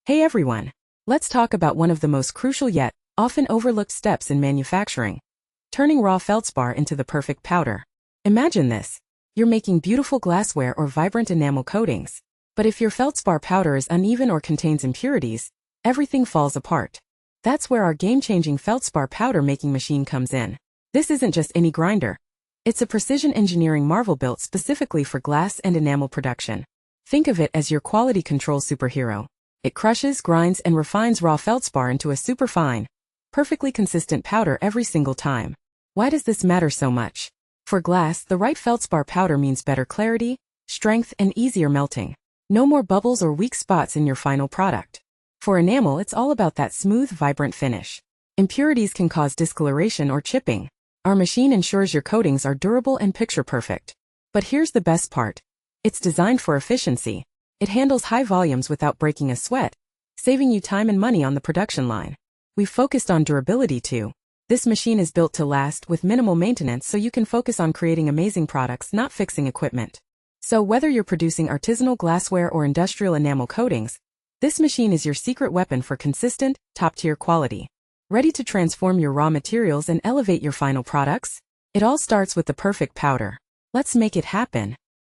Hey everyone! Let's talk about one of the most crucial yet often overlooked steps in manufacturing. Turning raw feldspar into the perfect powder. Imagine this. You're making beautiful glassware or vibrant enamel coatings. But if your feldspar powder is uneven or contains impurities, everything falls apart. That's where our game-changing feldspar powder making machine comes in. This isn't just any grinder. It's a precision engineering marvel built specifically for glass and enamel production. Think of it as your quality control superhero. It crushes, grinds, and refines raw feldspar into a superfine, perfectly consistent powder every single time. Why does this matter so much? For glass, the right feldspar powder means better clarity, strength, and easier melting. No more bubbles or weak spots in your final product. For enamel, it's all about that smooth, vibrant finish. Impurities can cause discoloration or chipping. Our machine ensures your coatings are durable and picture-perfect. But here's the best part. It's designed for efficiency. It handles high volumes without breaking a sweat, saving you time and money on the production line. We've focused on durability too. This machine is built to last with minimal maintenance so you can focus on creating amazing products, not fixing equipment. So whether you're producing artisanal glassware or industrial enamel coatings, this machine is your secret weapon for consistent, top-tier quality. Ready to transform your raw materials and elevate your final products? It all starts with the perfect powder. Let's make it happen.